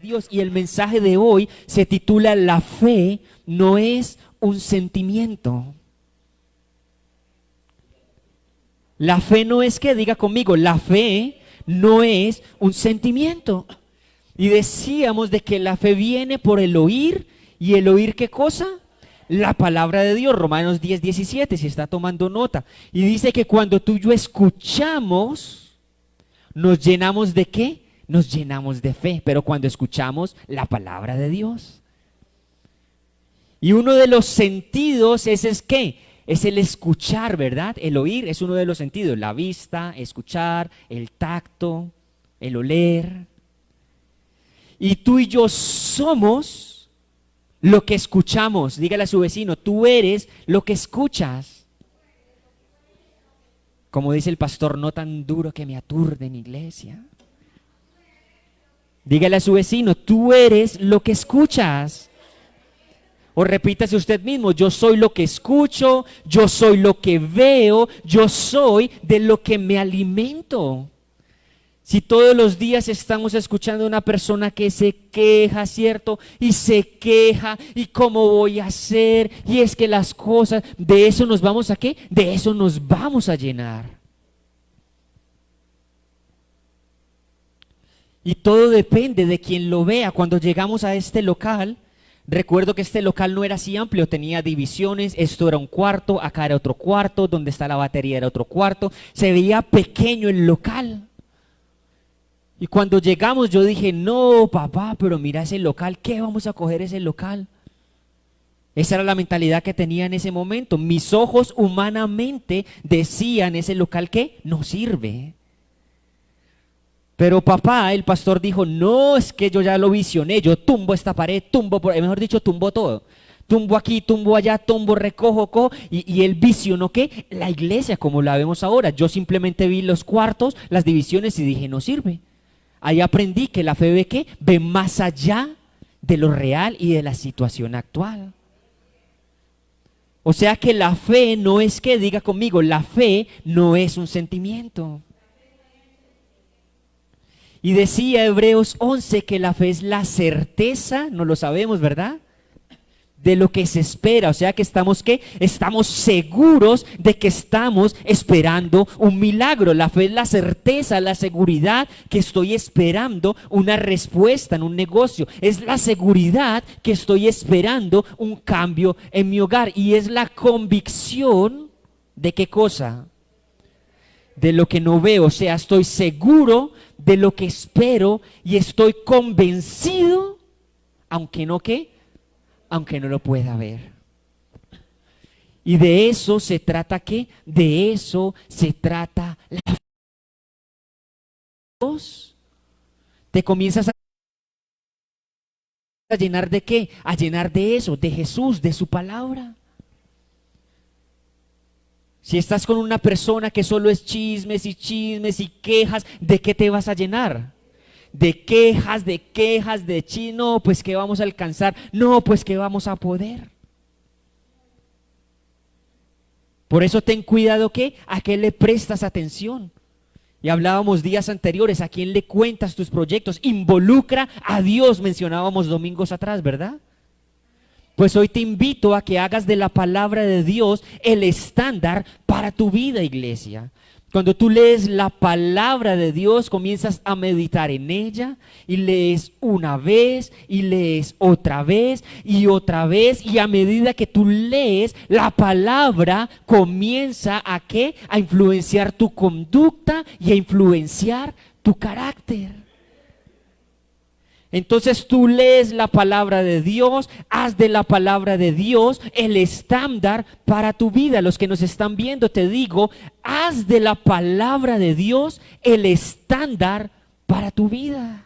Dios. Y el mensaje de hoy se titula La fe no es un sentimiento. La fe no es que, diga conmigo, la fe no es un sentimiento. Y decíamos de que la fe viene por el oír, y el oír ¿qué cosa? La palabra de Dios, Romanos 10:17, si está tomando nota. Y dice que cuando tú y yo escuchamos, nos llenamos ¿de qué? Nos llenamos de fe, pero cuando escuchamos la palabra de Dios. Y uno de los sentidos es ¿qué? Es el escuchar, ¿verdad? El oír es uno de los sentidos, la vista, escuchar, el tacto, el oler. Y tú y yo somos lo que escuchamos. Dígale a su vecino, tú eres lo que escuchas. Como dice el pastor, no tan duro que me aturde en iglesia. Dígale a su vecino, tú eres lo que escuchas. O repítase usted mismo, yo soy lo que escucho, yo soy lo que veo, yo soy de lo que me alimento. Si todos los días estamos escuchando a una persona que se queja, ¿cierto? Y se queja, ¿y cómo voy a hacer? Y es que las cosas, ¿de eso nos vamos a qué? De eso nos vamos a llenar. Y todo depende de quien lo vea. Cuando llegamos a este local, recuerdo que este local no era así amplio, tenía divisiones, esto era un cuarto, acá era otro cuarto, donde está la batería era otro cuarto, se veía pequeño el local. Y cuando llegamos yo dije, no papá, pero mira ese local, ¿qué vamos a coger ese local? Esa era la mentalidad que tenía en ese momento. Mis ojos humanamente decían, ese local ¿qué? No sirve. Pero papá, el pastor dijo, no, es que yo ya lo visioné, yo tumbo esta pared, tumbo, mejor dicho, tumbo todo. Tumbo aquí, tumbo allá, tumbo, recojo, cojo, y él visionó ¿qué? La iglesia como la vemos ahora. Yo simplemente vi los cuartos, las divisiones y dije, no sirve. Ahí aprendí que la fe ve ¿qué? Ve más allá de lo real y de la situación actual. O sea que la fe no es que, diga conmigo, la fe no es un sentimiento. Y decía Hebreos 11 que la fe es la certeza, no lo sabemos, ¿verdad? De lo que se espera, o sea que estamos ¿qué? Estamos seguros de que estamos esperando un milagro. La fe es la certeza, la seguridad que estoy esperando una respuesta en un negocio. Es la seguridad que estoy esperando un cambio en mi hogar. Y es la convicción de ¿qué cosa? De lo que no veo, o sea, estoy seguro de lo que espero y estoy convencido, aunque no ¿qué? Aunque no lo pueda ver. Y de eso se trata ¿qué? De eso se trata la fe. Te comienzas a llenar de ¿qué? A llenar de eso, de Jesús, de su palabra. Si estás con una persona que solo es chismes y quejas, ¿de qué te vas a llenar? De quejas, de chismes. No, pues ¿qué vamos a alcanzar? No, pues ¿qué vamos a poder? Por eso ten cuidado ¿qué? ¿A qué le prestas atención? Y hablábamos días anteriores, ¿a quién le cuentas tus proyectos? Involucra a Dios, mencionábamos domingos atrás, ¿verdad? Pues hoy te invito a que hagas de la palabra de Dios el estándar para tu vida, iglesia. Cuando tú lees la palabra de Dios, comienzas a meditar en ella y lees una vez y lees otra vez y otra vez, y a medida que tú lees, la palabra comienza ¿a qué? A influenciar tu conducta y a influenciar tu carácter. Entonces tú lees la palabra de Dios, haz de la palabra de Dios el estándar para tu vida. Los que nos están viendo, te digo, haz de la palabra de Dios el estándar para tu vida.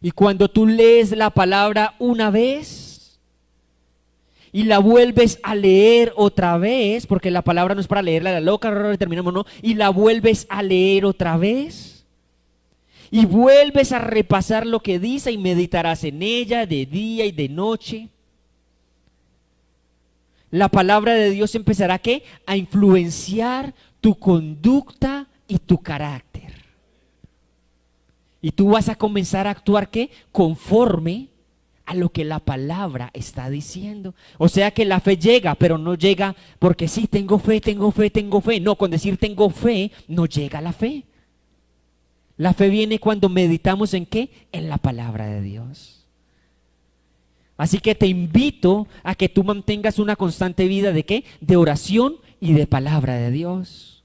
Y cuando tú lees la palabra una vez y la vuelves a leer otra vez, porque la palabra no es para leerla a la loca, terminamos, no, y la vuelves a leer otra vez, y vuelves a repasar lo que dice y meditarás en ella de día y de noche, la palabra de Dios empezará ¿qué? A influenciar tu conducta y tu carácter. Y tú vas a comenzar a actuar ¿qué? Conforme a lo que la palabra está diciendo. O sea que la fe llega, pero no llega porque sí, tengo fe, tengo fe, tengo fe. No, con decir tengo fe, no llega la fe. La fe viene cuando meditamos en ¿qué? En la palabra de Dios. Así que te invito a que tú mantengas una constante vida ¿de qué? De oración y de palabra de Dios.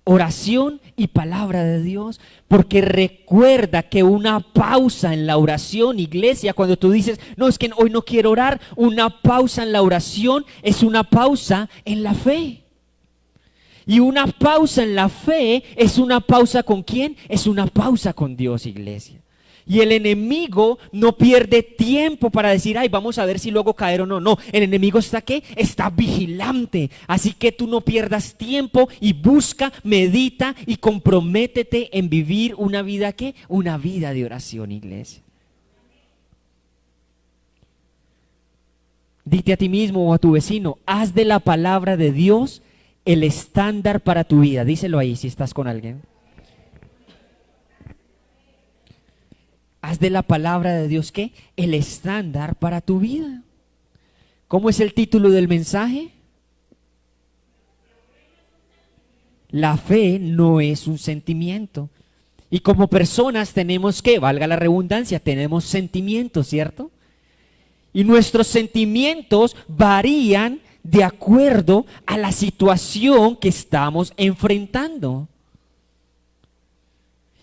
Oración y palabra de Dios, porque recuerda que una pausa en la oración, iglesia, cuando tú dices, no, es que hoy no quiero orar, una pausa en la oración es una pausa en la fe. Y una pausa en la fe es una pausa ¿con quién? Es una pausa con Dios, iglesia. Y el enemigo no pierde tiempo para decir, ay, vamos a ver si luego caer o no. No, el enemigo está ¿qué? Está vigilante. Así que tú no pierdas tiempo y busca, medita y comprométete en vivir una vida ¿qué? Una vida de oración, iglesia. Dite a ti mismo o a tu vecino, haz de la palabra de Dios el estándar para tu vida. Díselo ahí si estás con alguien. Haz de la palabra de Dios ¿qué? El estándar para tu vida. ¿Cómo es el título del mensaje? La fe no es un sentimiento. Y como personas tenemos que, valga la redundancia, tenemos sentimientos, ¿cierto? Y nuestros sentimientos varían de acuerdo a la situación que estamos enfrentando.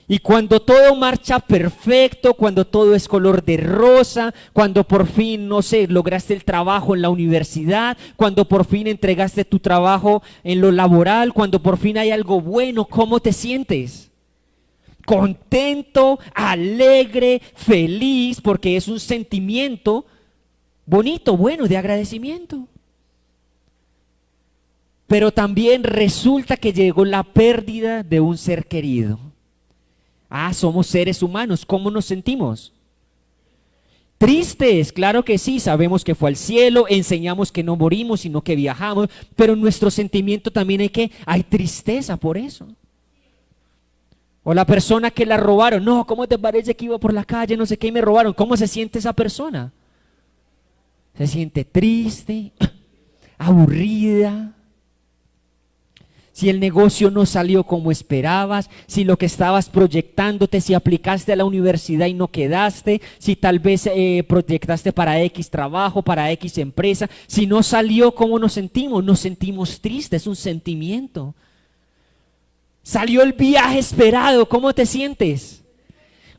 Y cuando todo marcha perfecto, cuando todo es color de rosa, cuando por fin, no sé, lograste el trabajo en la universidad, cuando por fin entregaste tu trabajo en lo laboral, cuando por fin hay algo bueno, ¿cómo te sientes? Contento, alegre, feliz, porque es un sentimiento bonito, bueno, de agradecimiento. Pero también resulta que llegó la pérdida de un ser querido. Somos seres humanos, ¿cómo nos sentimos? Tristes, claro que sí, sabemos que fue al cielo, enseñamos que no morimos, sino que viajamos, pero en nuestro sentimiento también hay tristeza por eso. O la persona que la robaron, no, ¿cómo te parece que iba por la calle, no sé qué, y me robaron? ¿Cómo se siente esa persona? Se siente triste, aburrida. Si el negocio no salió como esperabas, si lo que estabas proyectándote, si aplicaste a la universidad y no quedaste, si tal vez proyectaste para X trabajo, para X empresa, si no salió, ¿cómo nos sentimos? Nos sentimos tristes, es un sentimiento. Salió el viaje esperado, ¿cómo te sientes?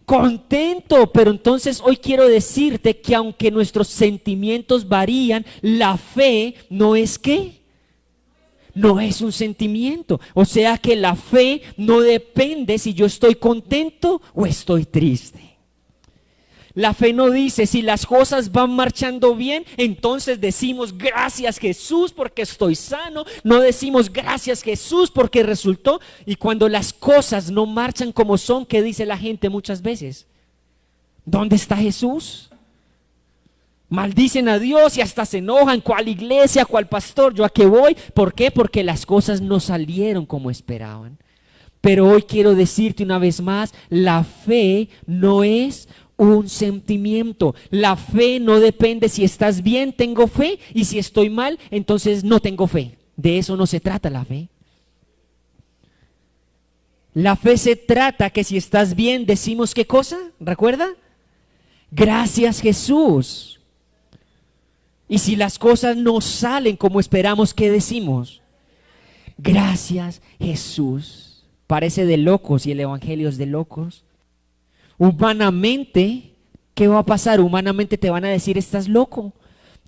Contento, pero entonces hoy quiero decirte que aunque nuestros sentimientos varían, la fe no es ¿qué? No es un sentimiento. O sea que la fe no depende si yo estoy contento o estoy triste. La fe no dice si las cosas van marchando bien, entonces decimos gracias Jesús porque estoy sano. No decimos gracias Jesús porque resultó. Y cuando las cosas no marchan como son, ¿qué dice la gente muchas veces? ¿Dónde está Jesús? Maldicen a Dios y hasta se enojan. ¿Cuál iglesia? ¿Cuál pastor? ¿Yo a qué voy? ¿Por qué? Porque las cosas no salieron como esperaban. Pero hoy quiero decirte una vez más, la fe no es un sentimiento. La fe no depende si estás bien, tengo fe, y si estoy mal, entonces no tengo fe. De eso no se trata la fe. La fe se trata que si estás bien, decimos ¿qué cosa? ¿Recuerda? Gracias Jesús. Y si las cosas no salen como esperamos, ¿qué decimos? Gracias Jesús. Parece de locos y el evangelio es de locos. Humanamente, ¿qué va a pasar? Humanamente te van a decir, estás loco.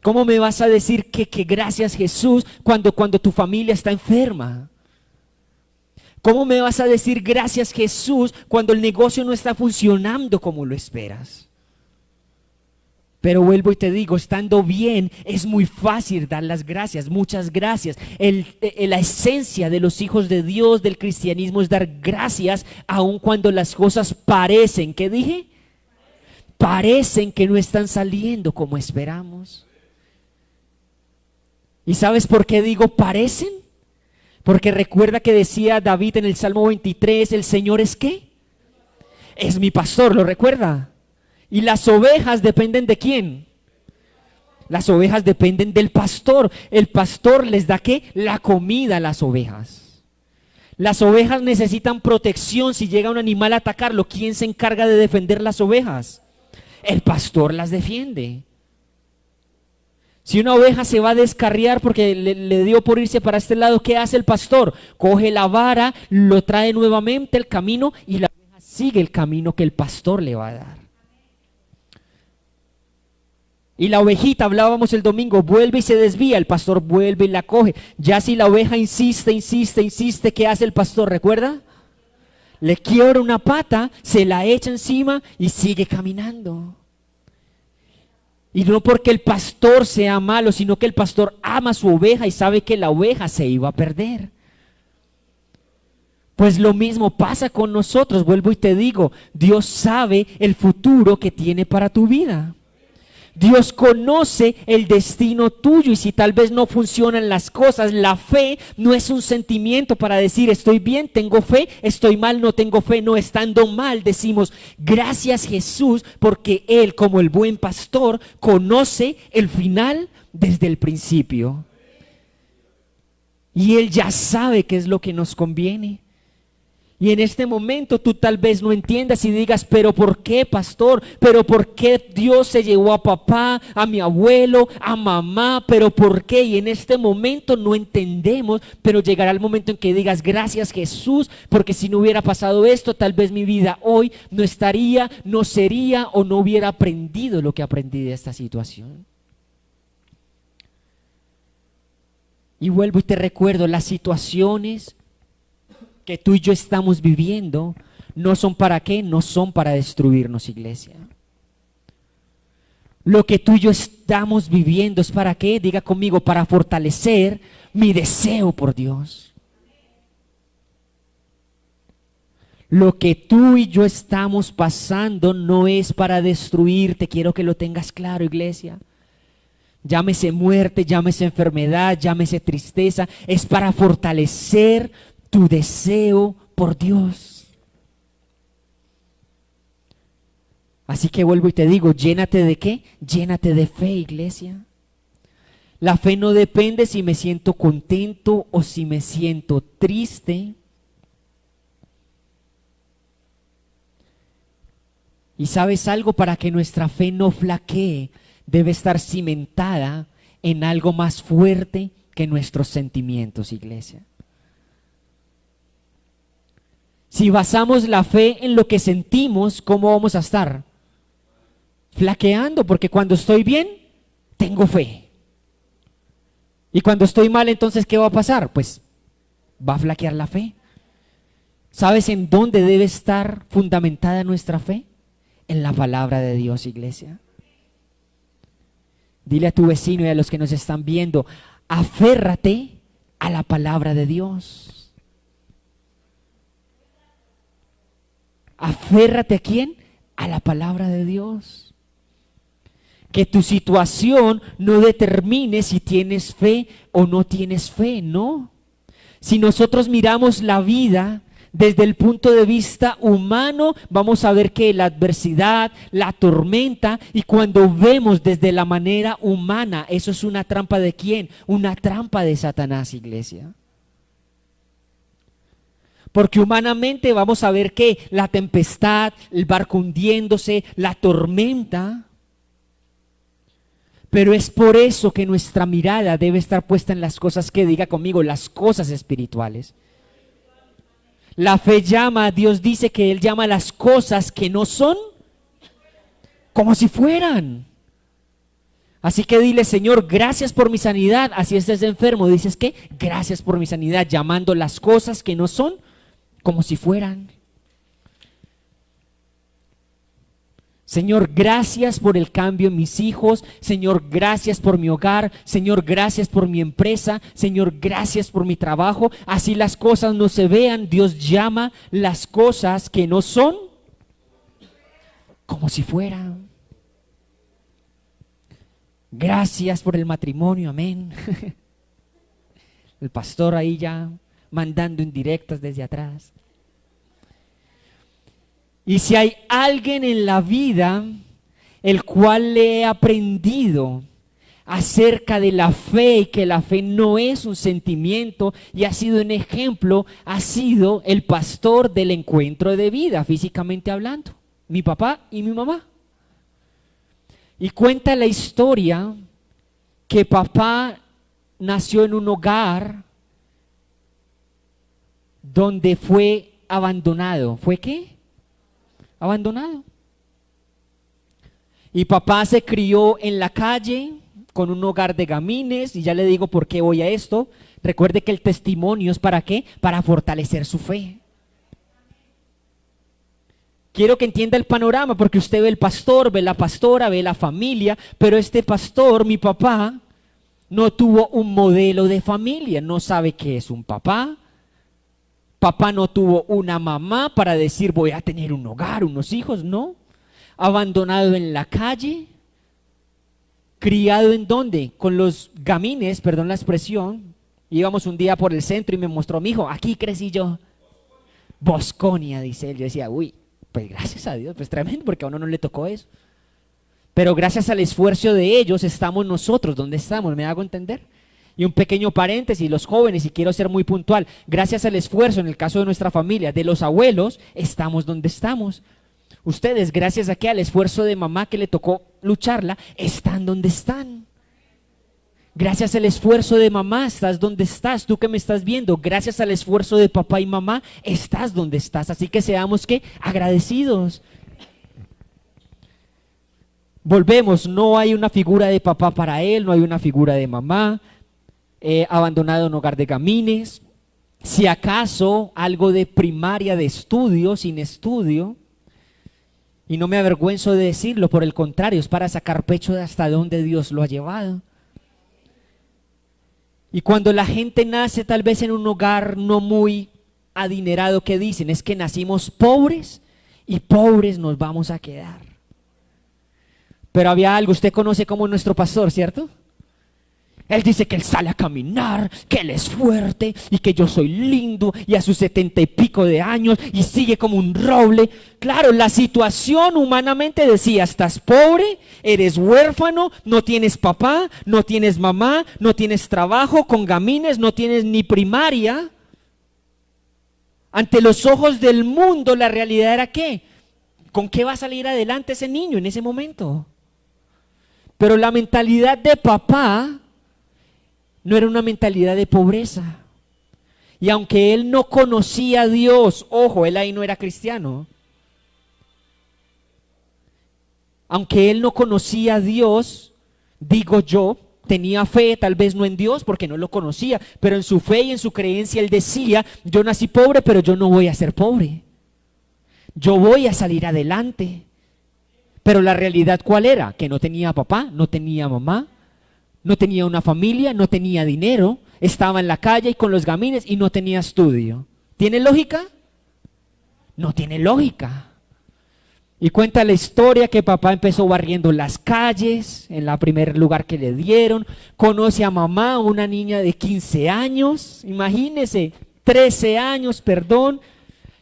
¿Cómo me vas a decir que gracias Jesús cuando tu familia está enferma? ¿Cómo me vas a decir gracias Jesús cuando el negocio no está funcionando como lo esperas? Pero vuelvo y te digo, estando bien es muy fácil dar las gracias, muchas gracias. La esencia de los hijos de Dios, del cristianismo, es dar gracias aun cuando las cosas parecen, ¿qué dije? Parecen que no están saliendo como esperamos. ¿Y sabes por qué digo parecen? Porque recuerda que decía David en el Salmo 23, ¿el Señor es qué? es mi pastor, ¿lo recuerda? Y las ovejas dependen ¿de quién? Las ovejas dependen del pastor. El pastor les da ¿qué? La comida a las ovejas. Las ovejas necesitan protección si llega un animal a atacarlo. ¿Quién se encarga de defender las ovejas? El pastor las defiende. Si una oveja se va a descarriar porque le dio por irse para este lado, ¿qué hace el pastor? Coge la vara, lo trae nuevamente el camino y la oveja sigue el camino que el pastor le va a dar. Y la ovejita, hablábamos el domingo, vuelve y se desvía, el pastor vuelve y la coge. Ya si la oveja insiste, ¿qué hace el pastor? ¿Recuerda? Le quiebra una pata, se la echa encima y sigue caminando. Y no porque el pastor sea malo, sino que el pastor ama a su oveja y sabe que la oveja se iba a perder. Pues lo mismo pasa con nosotros, vuelvo y te digo, Dios sabe el futuro que tiene para tu vida. Dios conoce el destino tuyo y si tal vez no funcionan las cosas, la fe no es un sentimiento para decir estoy bien, tengo fe, estoy mal, no tengo fe. No, estando mal decimos gracias Jesús porque Él como el buen pastor conoce el final desde el principio. Y Él ya sabe qué es lo que nos conviene. Y en este momento tú tal vez no entiendas y digas, pero ¿por qué, pastor? ¿Pero por qué Dios se llevó a papá, a mi abuelo, a mamá? ¿Pero por qué? Y en este momento no entendemos, pero llegará el momento en que digas, gracias Jesús, porque si no hubiera pasado esto, tal vez mi vida hoy no estaría, no sería o no hubiera aprendido lo que aprendí de esta situación. Y vuelvo y te recuerdo, las situaciones que tú y yo estamos viviendo, no son para qué, no son para destruirnos, iglesia. Lo que tú y yo estamos viviendo es para qué, diga conmigo, para fortalecer mi deseo por Dios. Lo que tú y yo estamos pasando no es para destruirte, quiero que lo tengas claro, iglesia. Llámese muerte, llámese enfermedad, llámese tristeza, es para fortalecer tu deseo por Dios. Así que vuelvo y te digo, llénate de ¿qué? Llénate de fe, iglesia. La fe no depende si me siento contento o si me siento triste. Y sabes algo, para que nuestra fe no flaquee, debe estar cimentada en algo más fuerte que nuestros sentimientos, iglesia. Si basamos la fe en lo que sentimos, ¿cómo vamos a estar? Flaqueando, porque cuando estoy bien, tengo fe. Y cuando estoy mal, entonces, ¿qué va a pasar? Pues va a flaquear la fe. ¿Sabes en dónde debe estar fundamentada nuestra fe? En la palabra de Dios, iglesia. Dile a tu vecino y a los que nos están viendo, aférrate a la palabra de Dios. Aférrate ¿a quién? A la palabra de Dios. Que tu situación no determine si tienes fe o no tienes fe, no. Si nosotros miramos la vida desde el punto de vista humano, vamos a ver que la adversidad, la tormenta, y cuando vemos desde la manera humana, eso es una trampa ¿de quién? Una trampa de Satanás, iglesia. Porque humanamente vamos a ver que la tempestad, el barco hundiéndose, la tormenta. Pero es por eso que nuestra mirada debe estar puesta en las cosas que, diga conmigo, las cosas espirituales. La fe llama, Dios dice que Él llama a las cosas que no son como si fueran. Así que dile, Señor, gracias por mi sanidad. Así estés enfermo, dices que gracias por mi sanidad, llamando las cosas que no son como si fueran. Señor, gracias por el cambio en mis hijos. Señor, gracias por mi hogar. Señor, gracias por mi empresa. Señor, gracias por mi trabajo. Así las cosas no se vean, Dios llama las cosas que no son como si fueran. Gracias por el matrimonio, amén. El pastor ahí ya mandando indirectas desde atrás. Y si hay alguien en la vida el cual le he aprendido acerca de la fe y que la fe no es un sentimiento y ha sido un ejemplo, ha sido el pastor del Encuentro de Vida, físicamente hablando, mi papá y mi mamá. Y cuenta la historia que papá nació en un hogar donde fue abandonado. ¿Fue qué? Abandonado. Y papá se crió en la calle con un hogar de gamines, y ya le digo por qué voy a esto. Recuerde que el testimonio es ¿para qué? Para fortalecer su fe. Quiero que entienda el panorama, porque usted ve el pastor, ve la pastora, ve la familia, pero este pastor, mi papá, no tuvo un modelo de familia, no sabe qué es un papá. Papá no tuvo una mamá para decir voy a tener un hogar, unos hijos, no. Abandonado en la calle, criado en ¿dónde? Con los gamines, perdón la expresión. Íbamos un día por el centro y me mostró mi hijo, aquí crecí yo. Bosconia, dice él. Yo decía, uy, pues gracias a Dios, pues tremendo, porque a uno no le tocó eso. Pero gracias al esfuerzo de ellos estamos nosotros donde estamos, ¿me hago entender? Y un pequeño paréntesis, los jóvenes, y quiero ser muy puntual, gracias al esfuerzo, en el caso de nuestra familia, de los abuelos, estamos donde estamos. Ustedes, gracias a que al esfuerzo de mamá que le tocó lucharla, están donde están. Gracias al esfuerzo de mamá, estás donde estás, tú que me estás viendo. Gracias al esfuerzo de papá y mamá, estás donde estás. Así que seamos, ¿qué? Agradecidos. Volvemos, no hay una figura de papá para él, no hay una figura de mamá. Abandonado en hogar de gamines. Si acaso algo de primaria de estudio, sin estudio. Y no me avergüenzo de decirlo, por el contrario, es para sacar pecho de hasta dónde Dios lo ha llevado. Y cuando la gente nace tal vez en un hogar no muy adinerado, ¿qué dicen? Es que nacimos pobres y pobres nos vamos a quedar. Pero había algo, usted conoce como nuestro pastor, ¿cierto? Él dice que él sale a caminar, que él es fuerte y que yo soy lindo, y a sus 70 y pico de años y sigue como un roble. Claro, la situación humanamente decía, estás pobre, eres huérfano, no tienes papá, no tienes mamá, no tienes trabajo, con gamines, no tienes ni primaria. Ante los ojos del mundo la realidad era ¿qué? ¿Con qué va a salir adelante ese niño en ese momento? Pero la mentalidad de papá no era una mentalidad de pobreza. Y aunque él no conocía a Dios, ojo, él ahí no era cristiano. Aunque él no conocía a Dios, digo yo, tenía fe, tal vez no en Dios porque no lo conocía, pero en su fe y en su creencia él decía, yo nací pobre, pero yo no voy a ser pobre. Yo voy a salir adelante. Pero la realidad ¿cuál era? Que no tenía papá, no tenía mamá, no tenía una familia, no tenía dinero, estaba en la calle y con los gamines y no tenía estudio. ¿Tiene lógica? No tiene lógica. Y cuenta la historia que papá empezó barriendo las calles, en el primer lugar que le dieron. Conoce a mamá, una niña de 15 años, imagínese, 13 años, perdón.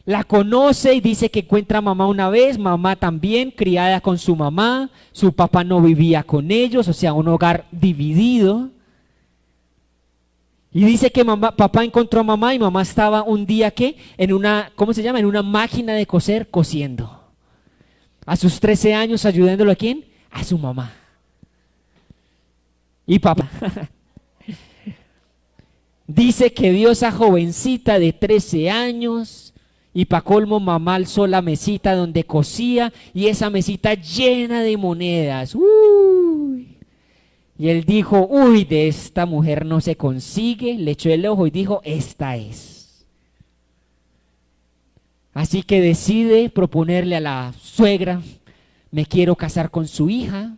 La conoce y dice que encuentra a mamá una vez, mamá también, criada con su mamá, su papá no vivía con ellos, o sea, un hogar dividido. Y dice que papá encontró a mamá y mamá estaba un día, ¿qué? En una, ¿cómo se llama? En una máquina de coser, cosiendo. A sus 13 años ayudándolo ¿a quién? A su mamá. Y papá dice que vio a esa jovencita de 13 años y pa' colmo mamá alzó la mesita donde cosía y esa mesita llena de monedas. Uy. Y él dijo, uy, de esta mujer no se consigue, le echó el ojo y dijo, esta es. Así que decide proponerle a la suegra, me quiero casar con su hija.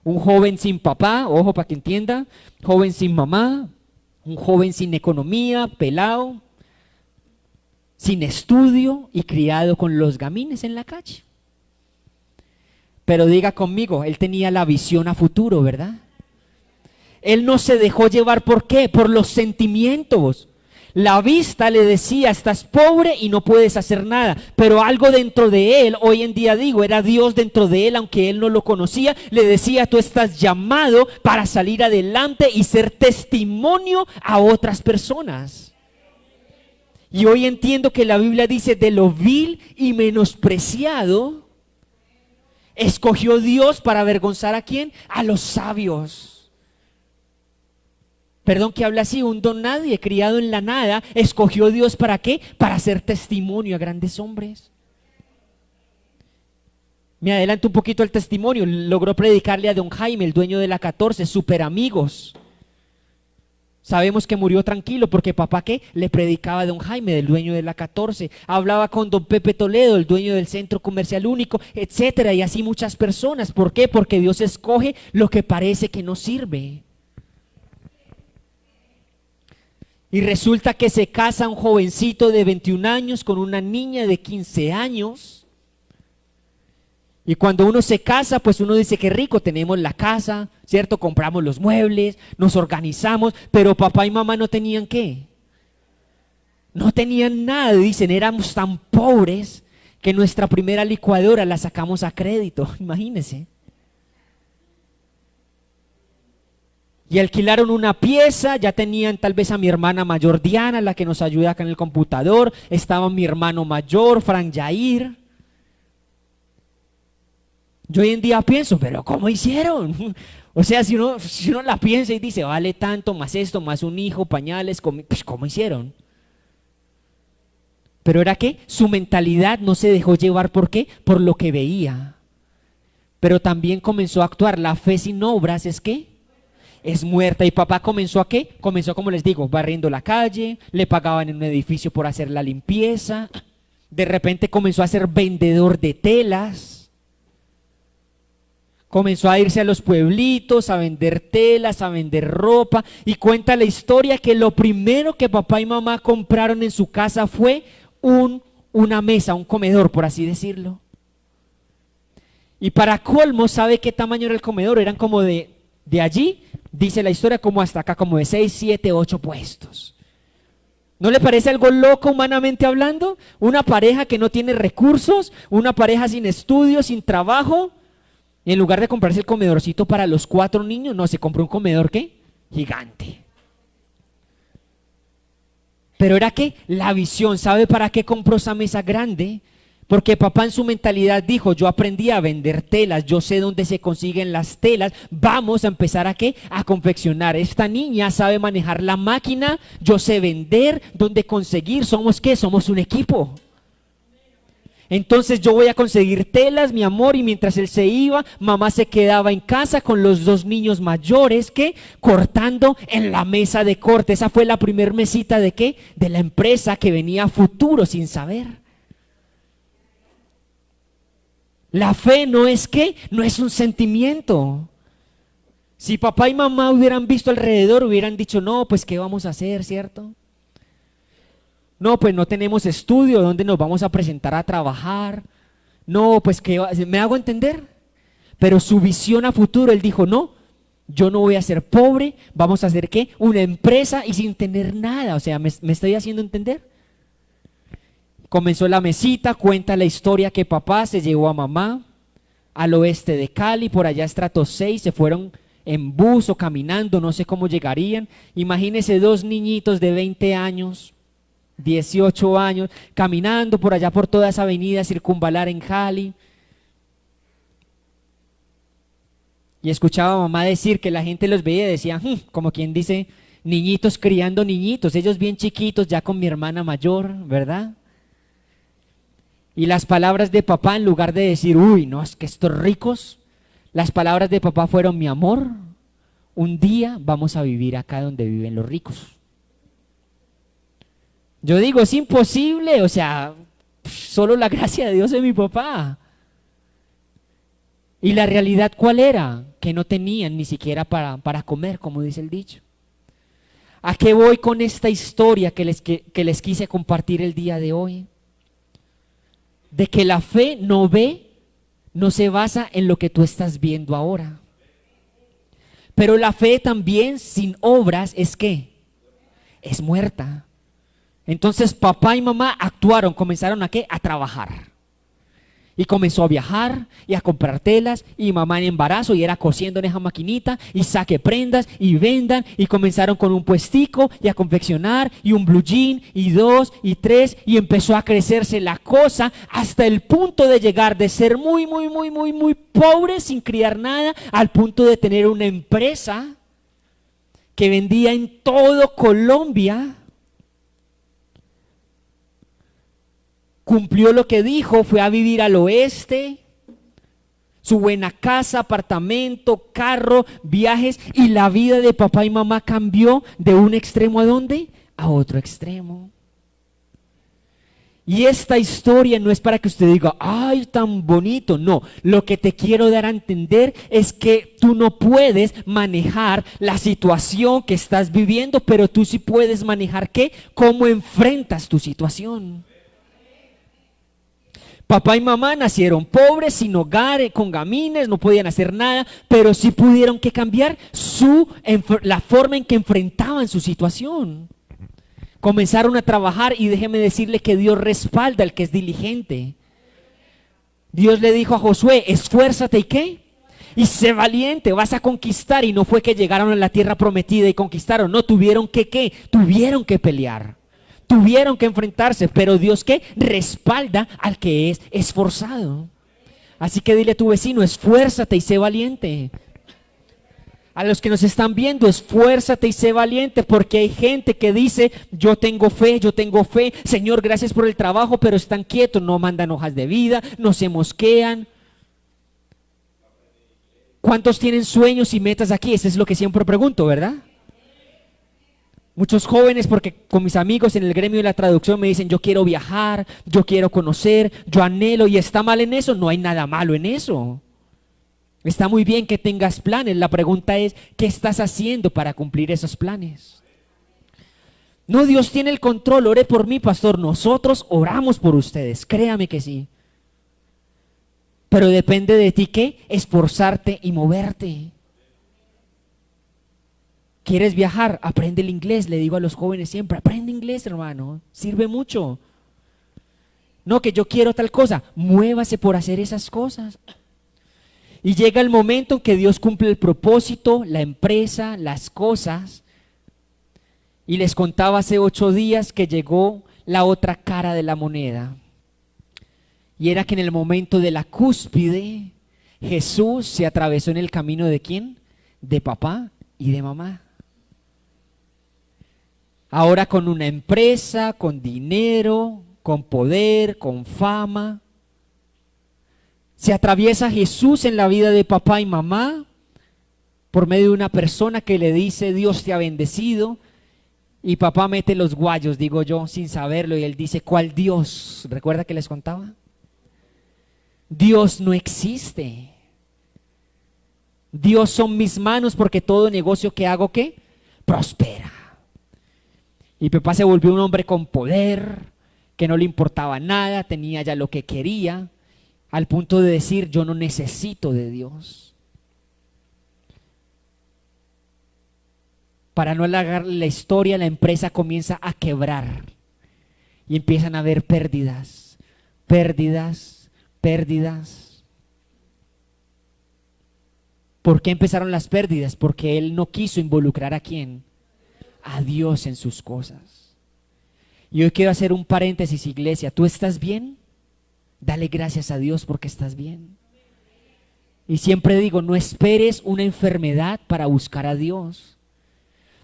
Un joven sin papá, ojo para que entienda, joven sin mamá, un joven sin economía, pelado, sin estudio y criado con los gamines en la calle. Pero diga conmigo, él tenía la visión a futuro, ¿verdad? Él no se dejó llevar, ¿por qué? Por los sentimientos. La vista le decía, estás pobre y no puedes hacer nada, pero algo dentro de él, hoy en día digo, era Dios dentro de él, aunque él no lo conocía, le decía, tú estás llamado para salir adelante y ser testimonio a otras personas. Y hoy entiendo que la Biblia dice, de lo vil y menospreciado, escogió Dios para avergonzar ¿a quién? A los sabios. Perdón que habla así, un don nadie, criado en la nada, escogió Dios ¿para qué? Para hacer testimonio a grandes hombres. Me adelanto un poquito al testimonio, logró predicarle a don Jaime, el dueño de la 14, súper amigos. Sabemos que murió tranquilo porque papá ¿qué? Le predicaba a don Jaime, del dueño de la 14. Hablaba con don Pepe Toledo, el dueño del Centro Comercial Único, etcétera, y así muchas personas. ¿Por qué? Porque Dios escoge lo que parece que no sirve. Y resulta que se casa un jovencito de 21 años con una niña de 15 años. Y cuando uno se casa, pues uno dice que rico, tenemos la casa, ¿cierto? Compramos los muebles, nos organizamos, pero papá y mamá no tenían ¿qué? No tenían nada, dicen, éramos tan pobres que nuestra primera licuadora la sacamos a crédito, imagínense. Y alquilaron una pieza, ya tenían tal vez a mi hermana mayor Diana, la que nos ayuda acá en el computador, estaba mi hermano mayor, Frank Jair. Yo hoy en día pienso, pero ¿cómo hicieron? O sea, si uno la piensa y dice, vale tanto, más esto, más un hijo, pañales, pues ¿cómo hicieron? Pero era que su mentalidad no se dejó llevar, ¿por qué? Por lo que veía. Pero también comenzó a actuar, la fe sin obras es ¿qué? Es muerta. Y papá comenzó ¿a qué? Comenzó, como les digo, barriendo la calle, le pagaban en un edificio por hacer la limpieza, de repente comenzó a ser vendedor de telas, comenzó a irse a los pueblitos a vender telas, a vender ropa, y cuenta la historia que lo primero que papá y mamá compraron en su casa fue una mesa, un comedor, por así decirlo. Y para colmo, ¿sabe qué tamaño era el comedor? Eran como de allí, dice la historia, como hasta acá, como de 6, 7, 8 puestos. ¿No le parece algo loco humanamente hablando? Una pareja que no tiene recursos, una pareja sin estudios, sin trabajo, y en lugar de comprarse el comedorcito para los 4 niños, no, se compró un comedor ¿qué? Gigante. Pero era que la visión, ¿sabe para qué compró esa mesa grande? Porque papá en su mentalidad dijo, yo aprendí a vender telas, yo sé dónde se consiguen las telas, vamos a empezar ¿a qué? A confeccionar. Esta niña sabe manejar la máquina, yo sé vender, dónde conseguir, ¿somos qué? Somos un equipo. Entonces yo voy a conseguir telas, mi amor, y mientras él se iba, mamá se quedaba en casa con los 2 niños mayores, ¿qué? Cortando en la mesa de corte. Esa fue la primer mesita ¿de qué? De la empresa que venía a futuro sin saber. La fe no es ¿qué? No es un sentimiento. Si papá y mamá hubieran visto alrededor, hubieran dicho, no, pues ¿qué vamos a hacer, cierto? No, pues no tenemos estudio, ¿dónde nos vamos a presentar a trabajar? No, pues ¿me hago entender? Pero su visión a futuro, él dijo, no, yo no voy a ser pobre, vamos a hacer ¿qué? Una empresa y sin tener nada, o sea, ¿me estoy haciendo entender? Comenzó la mesita, cuenta la historia que papá se llevó a mamá al oeste de Cali, por allá estrato 6, se fueron en bus o caminando, no sé cómo llegarían. Imagínense 2 niñitos de 20 años, 18 años, caminando por allá por toda esa avenida circunvalar en Cali. Y escuchaba a mamá decir que la gente los veía y decía, como quien dice, niñitos criando niñitos, ellos bien chiquitos ya con mi hermana mayor, ¿verdad? Y las palabras de papá, en lugar de decir, uy, no, es que estos ricos, las palabras de papá fueron, mi amor, un día vamos a vivir acá donde viven los ricos. Yo digo, es imposible, o sea, solo la gracia de Dios es mi papá. Y la realidad, ¿cuál era? Que no tenían ni siquiera para comer, como dice el dicho. ¿A qué voy con esta historia que les quise compartir el día de hoy? De que la fe no se basa en lo que tú estás viendo ahora. Pero la fe también sin obras es ¿qué? Es muerta. Entonces papá y mamá actuaron, comenzaron ¿a qué? A trabajar. Y comenzó a viajar y a comprar telas, y mamá en embarazo y era cosiendo en esa maquinita y saque prendas y vendan, y comenzaron con un puestico y a confeccionar y un blue jean y 2 y 3 y empezó a crecerse la cosa hasta el punto de llegar de ser muy pobre sin criar nada al punto de tener una empresa que vendía en todo Colombia. Cumplió lo que dijo, fue a vivir al oeste, su buena casa, apartamento, carro, viajes, y la vida de papá y mamá cambió de un extremo ¿a dónde? A otro extremo. Y esta historia no es para que usted diga, ay, tan bonito. No, lo que te quiero dar a entender es que tú no puedes manejar la situación que estás viviendo, pero tú sí puedes manejar ¿qué? Cómo enfrentas tu situación. Papá y mamá nacieron pobres, sin hogar, con gamines, no podían hacer nada, pero sí pudieron que cambiar la forma en que enfrentaban su situación. Comenzaron a trabajar y déjeme decirle que Dios respalda al que es diligente. Dios le dijo a Josué, esfuérzate y ¿qué? Y sé valiente, vas a conquistar. Y no fue que llegaron a la tierra prometida y conquistaron, no, tuvieron que ¿qué? Tuvieron que pelear. Tuvieron que enfrentarse, pero Dios ¿qué? Respalda al que es esforzado. Así que dile a tu vecino, esfuérzate y sé valiente. A los que nos están viendo, esfuérzate y sé valiente, porque hay gente que dice, yo tengo fe, Señor, gracias por el trabajo, pero están quietos, no mandan hojas de vida, no se mosquean. ¿Cuántos tienen sueños y metas aquí? Eso es lo que siempre pregunto, ¿verdad? Muchos jóvenes, porque con mis amigos en el gremio de la traducción me dicen, yo quiero viajar, yo quiero conocer, yo anhelo, y está mal en eso. No hay nada malo en eso. Está muy bien que tengas planes. La pregunta es, ¿qué estás haciendo para cumplir esos planes? No, Dios tiene el control. Ore por mí, pastor. Nosotros oramos por ustedes, créame que sí. Pero depende de ti, ¿qué? Esforzarte y moverte. ¿Quieres viajar? Aprende el inglés. Le digo a los jóvenes siempre, aprende inglés, hermano. Sirve mucho. No, que yo quiero tal cosa. Muévase por hacer esas cosas. Y llega el momento en que Dios cumple el propósito, la empresa, las cosas. Y les contaba hace 8 días que llegó la otra cara de la moneda. Y era que en el momento de la cúspide, Jesús se atravesó en el camino ¿de quién? De papá y de mamá. Ahora con una empresa, con dinero, con poder, con fama. Se atraviesa Jesús en la vida de papá y mamá por medio de una persona que le dice, Dios te ha bendecido. Y papá mete los guayos, digo yo, sin saberlo. Y él dice, ¿cuál Dios? ¿Recuerda que les contaba? Dios no existe. Dios son mis manos porque todo negocio que hago, ¿qué? Prospera. Y papá se volvió un hombre con poder, que no le importaba nada, tenía ya lo que quería, al punto de decir, yo no necesito de Dios. Para no alargar la historia, la empresa comienza a quebrar y empiezan a haber pérdidas. ¿Por qué empezaron las pérdidas? Porque él no quiso involucrar ¿a quién? A Dios en sus cosas. Y hoy quiero hacer un paréntesis, iglesia. ¿Tú estás bien? Dale gracias a Dios porque estás bien. Y siempre digo, no esperes una enfermedad para buscar a Dios.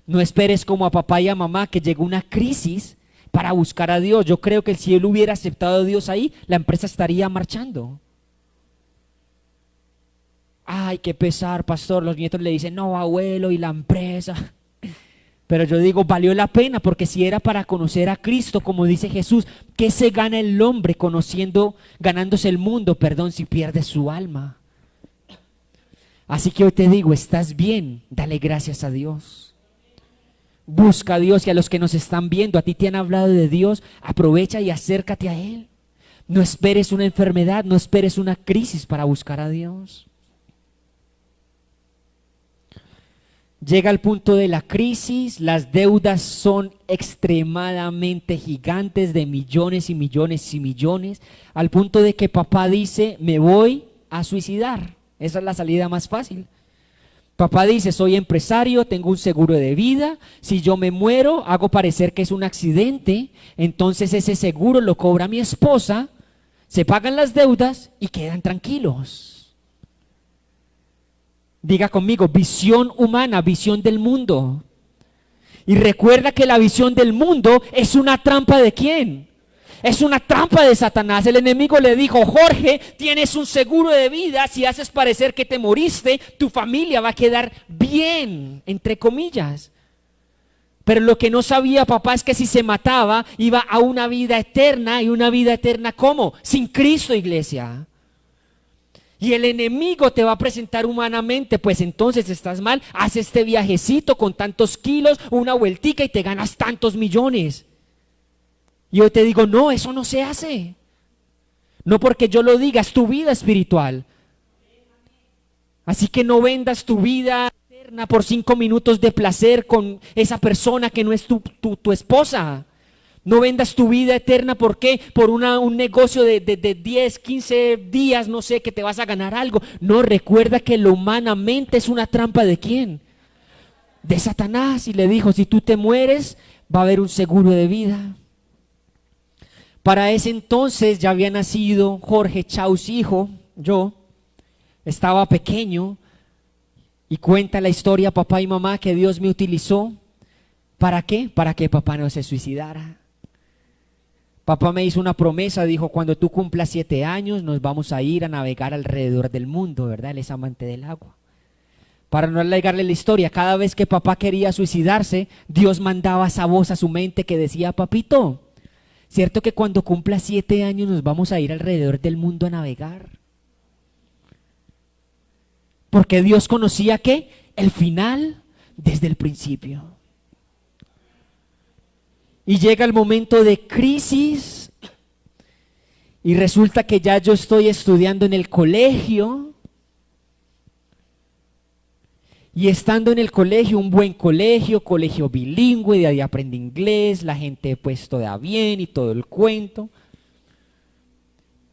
No esperes como a papá y a mamá que llegó una crisis para buscar a Dios. Yo creo que si él hubiera aceptado a Dios ahí, la empresa estaría marchando. Ay, qué pesar, pastor. Los nietos le dicen, no, abuelo, y la empresa. Pero yo digo, valió la pena, porque si era para conocer a Cristo, como dice Jesús, ¿qué se gana el hombre ganándose el mundo, si pierde su alma? Así que hoy te digo, estás bien, dale gracias a Dios. Busca a Dios, y a los que nos están viendo, a ti te han hablado de Dios, aprovecha y acércate a Él. No esperes una enfermedad, no esperes una crisis para buscar a Dios. Llega al punto de la crisis, las deudas son extremadamente gigantes de millones y millones y millones, al punto de que papá dice, me voy a suicidar. Esa es la salida más fácil. Papá dice, soy empresario, tengo un seguro de vida, si yo me muero, hago parecer que es un accidente, entonces ese seguro lo cobra mi esposa, se pagan las deudas y quedan tranquilos. Diga conmigo, visión humana, visión del mundo. Y recuerda que la visión del mundo es una trampa ¿de quién? Es una trampa de Satanás. El enemigo le dijo, Jorge, tienes un seguro de vida, si haces parecer que te moriste, tu familia va a quedar bien, entre comillas. Pero lo que no sabía papá es que si se mataba, iba a una vida eterna. ¿Y una vida eterna cómo? Sin Cristo, iglesia. Y el enemigo te va a presentar humanamente, pues entonces estás mal, haz este viajecito con tantos kilos, una vueltica y te ganas tantos millones. Y yo te digo, no, eso no se hace. No porque yo lo diga, es tu vida espiritual. Así que no vendas tu vida eterna por 5 minutos de placer con esa persona que no es tu esposa. No vendas tu vida eterna, ¿por qué? Por un negocio de 10, 15 días, no sé, que te vas a ganar algo. No, recuerda que lo humanamente es una trampa ¿de quién? De Satanás. Y le dijo, si tú te mueres, va a haber un seguro de vida. Para ese entonces ya había nacido Jorge Chaus, hijo, yo estaba pequeño, y cuenta la historia papá y mamá que Dios me utilizó. ¿Para qué? Para que papá no se suicidara. Papá me hizo una promesa, dijo, cuando tú cumplas 7 años nos vamos a ir a navegar alrededor del mundo, ¿verdad? Él es amante del agua. Para no alargarle la historia, cada vez que papá quería suicidarse, Dios mandaba esa voz a su mente que decía, papito, ¿cierto que cuando cumplas 7 años nos vamos a ir alrededor del mundo a navegar? Porque Dios conocía ¿qué? El final desde el principio. Y llega el momento de crisis y resulta que ya yo estoy estudiando en el colegio. Y estando en el colegio, un buen colegio, colegio bilingüe, de ahí aprendí inglés, la gente pues toda bien y todo el cuento.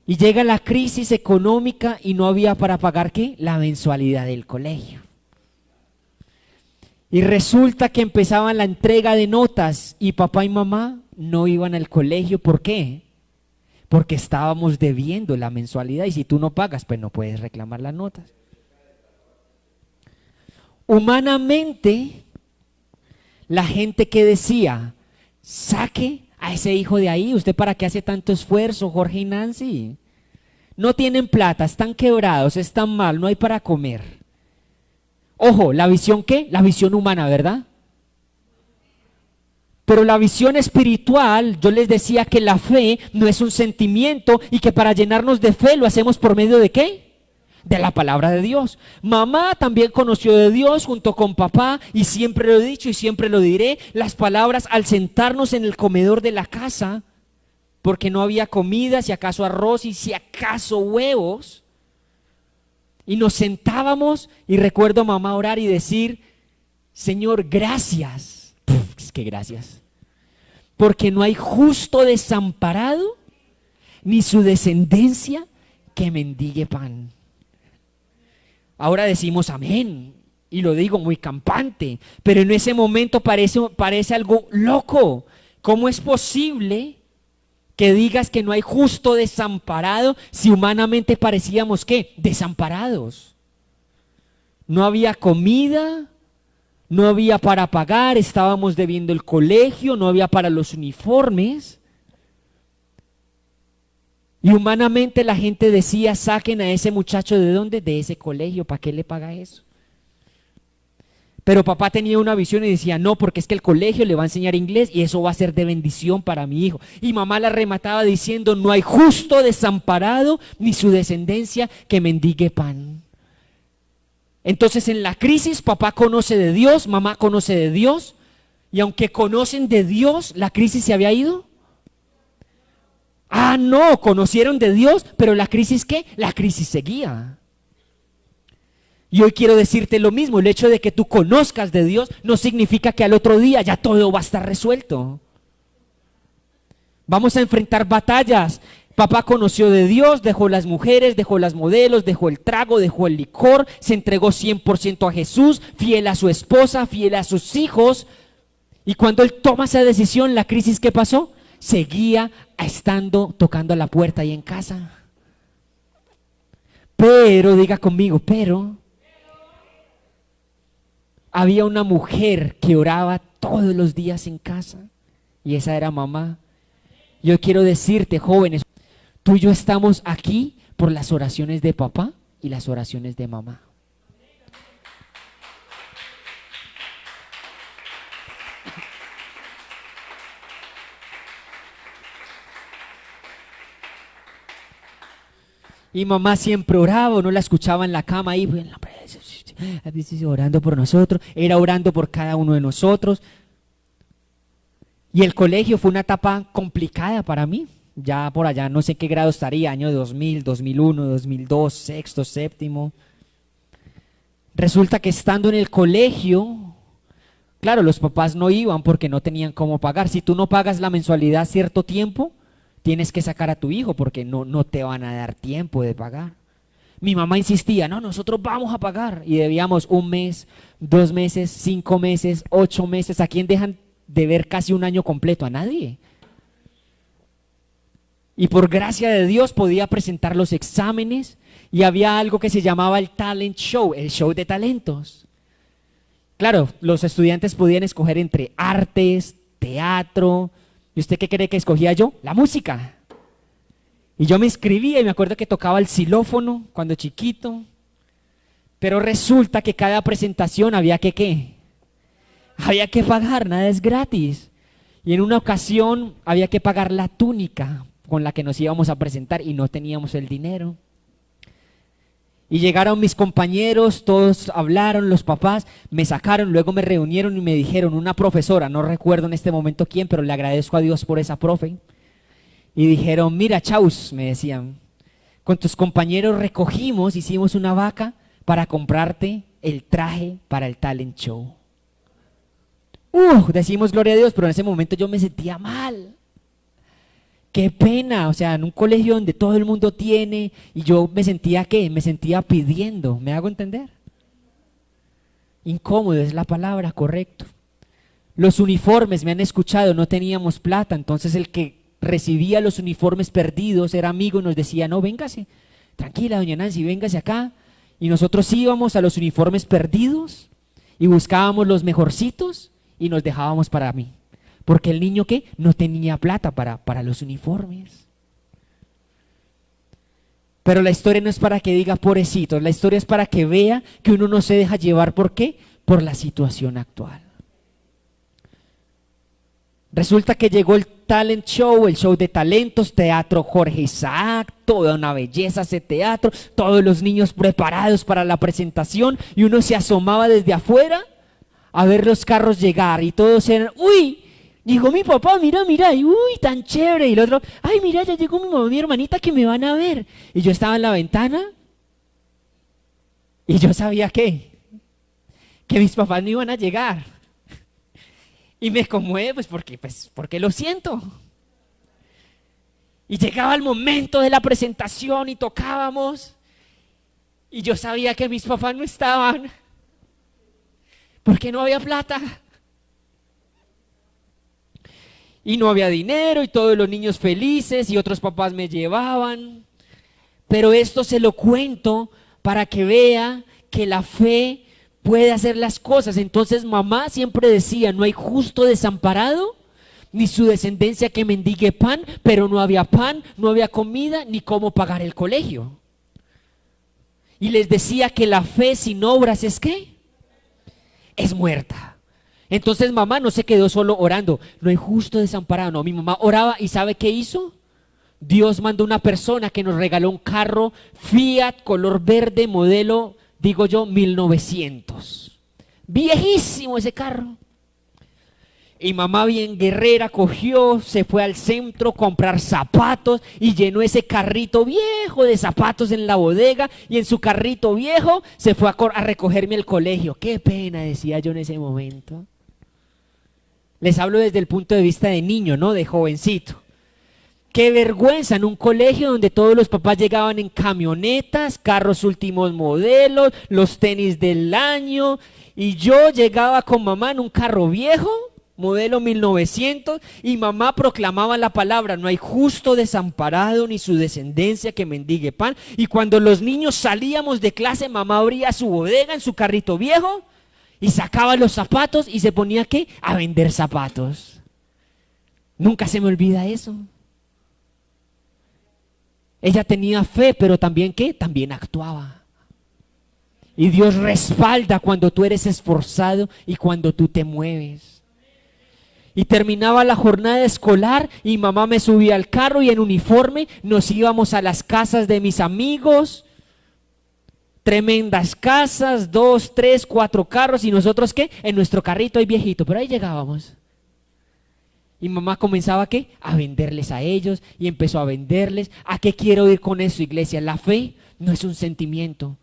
Y llega la crisis económica y no había para pagar ¿qué? La mensualidad del colegio. Y resulta que empezaban la entrega de notas y papá y mamá no iban al colegio. ¿Por qué? Porque estábamos debiendo la mensualidad y si tú no pagas, pues no puedes reclamar las notas. Humanamente, la gente que decía, saque a ese hijo de ahí, ¿usted para qué hace tanto esfuerzo, Jorge y Nancy? No tienen plata, están quebrados, están mal, no hay para comer. Ojo, ¿la visión qué? La visión humana, ¿verdad? Pero la visión espiritual, yo les decía que la fe no es un sentimiento y que para llenarnos de fe lo hacemos por medio de ¿qué? De la palabra de Dios. Mamá también conoció de Dios junto con papá y siempre lo he dicho y siempre lo diré, las palabras al sentarnos en el comedor de la casa, porque no había comida, si acaso arroz y si acaso huevos, y nos sentábamos y recuerdo a mamá orar y decir, Señor, gracias, es que gracias, porque no hay justo desamparado ni su descendencia que mendigue pan. Ahora decimos amén, y lo digo muy campante, pero en ese momento parece algo loco. ¿Cómo es posible que digas que no hay justo desamparado si humanamente parecíamos ¿qué? Desamparados? No había comida, no había para pagar, estábamos debiendo el colegio, no había para los uniformes. Y humanamente la gente decía, saquen a ese muchacho ¿de dónde? De ese colegio, ¿para qué le paga eso? Pero papá tenía una visión y decía, no, porque es que el colegio le va a enseñar inglés y eso va a ser de bendición para mi hijo. Y mamá la remataba diciendo, no hay justo desamparado ni su descendencia que mendigue pan. Entonces en la crisis papá conoce de Dios, mamá conoce de Dios, y aunque conocen de Dios, ¿la crisis se había ido? Ah, no, conocieron de Dios, pero la crisis ¿qué? La crisis seguía. Y hoy quiero decirte lo mismo, el hecho de que tú conozcas de Dios no significa que al otro día ya todo va a estar resuelto. Vamos a enfrentar batallas. Papá conoció de Dios, dejó las mujeres, dejó las modelos, dejó el trago, dejó el licor, se entregó 100% a Jesús, fiel a su esposa, fiel a sus hijos. Y cuando él toma esa decisión, la crisis que pasó, seguía estando tocando a la puerta ahí en casa. Pero, diga conmigo, pero había una mujer que oraba todos los días en casa y esa era mamá. Yo quiero decirte, jóvenes, tú y yo estamos aquí por las oraciones de papá y las oraciones de mamá. Y mamá siempre oraba, uno la escuchaba en la cama ahí, orando por nosotros, era orando por cada uno de nosotros. Y el colegio fue una etapa complicada para mí. Ya por allá no sé qué grado estaría, año 2000, 2001, 2002, sexto, séptimo. Resulta que estando en el colegio, claro, los papás no iban porque no tenían cómo pagar. Si tú no pagas la mensualidad cierto tiempo, tienes que sacar a tu hijo porque no te van a dar tiempo de pagar. Mi mamá insistía, no, nosotros vamos a pagar. Y debíamos 1 mes, 2 meses, 5 meses, 8 meses. ¿A quién dejan de ver casi 1 año completo? A nadie. Y por gracia de Dios podía presentar los exámenes y había algo que se llamaba el talent show, el show de talentos. Claro, los estudiantes podían escoger entre artes, teatro. ¿Y usted qué cree que escogía yo? La música. Y yo me inscribía y me acuerdo que tocaba el xilófono cuando chiquito. Pero resulta que cada presentación había que ¿qué? Había que pagar, nada es gratis. Y en una ocasión había que pagar la túnica con la que nos íbamos a presentar y no teníamos el dinero. Y llegaron mis compañeros, todos hablaron, los papás, me sacaron, luego me reunieron y me dijeron, una profesora, no recuerdo en este momento quién, pero le agradezco a Dios por esa profe. Y dijeron, mira, Chaus, me decían, con tus compañeros recogimos, hicimos una vaca para comprarte el traje para el talent show. Decimos gloria a Dios, pero en ese momento yo me sentía mal. Qué pena, o sea, en un colegio donde todo el mundo tiene y yo me sentía ¿qué? Me sentía pidiendo, ¿me hago entender? Incómodo es la palabra, correcto. Los uniformes, me han escuchado, no teníamos plata, entonces el que recibía los uniformes perdidos era amigo y nos decía, no, véngase, tranquila doña Nancy, véngase acá. Y nosotros íbamos a los uniformes perdidos y buscábamos los mejorcitos y nos dejábamos para mí. Porque el niño ¿qué? No tenía plata para los uniformes. Pero la historia no es para que diga pobrecitos, la historia es para que vea que uno no se deja llevar. ¿Por qué? Por la situación actual. Resulta que llegó el talent show, el show de talentos, teatro Jorge Isaac, toda una belleza ese teatro, todos los niños preparados para la presentación y uno se asomaba desde afuera a ver los carros llegar y todos eran, uy, llegó mi papá, mira, mira, y uy, tan chévere. Y el otro, ay, mira, ya llegó mi mamá, mi hermanita que me van a ver. Y yo estaba en la ventana y yo sabía que mis papás no iban a llegar. Y me conmueve porque lo siento. Y llegaba el momento de la presentación y tocábamos. Y yo sabía que mis papás no estaban porque no había plata. Y no había dinero y todos los niños felices y otros papás me llevaban. Pero esto se lo cuento para que vea que la fe puede hacer las cosas. Entonces mamá siempre decía, no hay justo desamparado, ni su descendencia que mendigue pan, pero no había pan, no había comida, ni cómo pagar el colegio. Y les decía que la fe sin obras es ¿qué? Es muerta. Entonces mamá no se quedó solo orando, no hay justo desamparado, no, mi mamá oraba y ¿sabe qué hizo? Dios mandó una persona que nos regaló un carro Fiat color verde modelo, digo yo, 1900. Viejísimo ese carro. Y mamá bien guerrera cogió, se fue al centro a comprar zapatos y llenó ese carrito viejo de zapatos en la bodega y en su carrito viejo se fue a recogerme al colegio. Qué pena, decía yo en ese momento. Les hablo desde el punto de vista de niño, ¿no? De jovencito. Qué vergüenza en un colegio donde todos los papás llegaban en camionetas, carros últimos modelos, los tenis del año, y yo llegaba con mamá en un carro viejo, modelo 1900, y mamá proclamaba la palabra: no hay justo desamparado ni su descendencia que mendigue pan. Y cuando los niños salíamos de clase, mamá abría su bodega en su carrito viejo y sacaba los zapatos y se ponía ¿qué? A vender zapatos. Nunca se me olvida eso. Ella tenía fe, pero también ¿qué? También actuaba. Y Dios respalda cuando tú eres esforzado y cuando tú te mueves. Y terminaba la jornada escolar y mamá me subía al carro y en uniforme nos íbamos a las casas de mis amigos. Tremendas casas, 2, 3, 4 carros, y nosotros ¿qué? En nuestro carrito ahí viejito, pero ahí llegábamos. Y mamá comenzaba ¿qué? A venderles a ellos y empezó a venderles. ¿A qué quiero ir con eso, iglesia? La fe no es un sentimiento.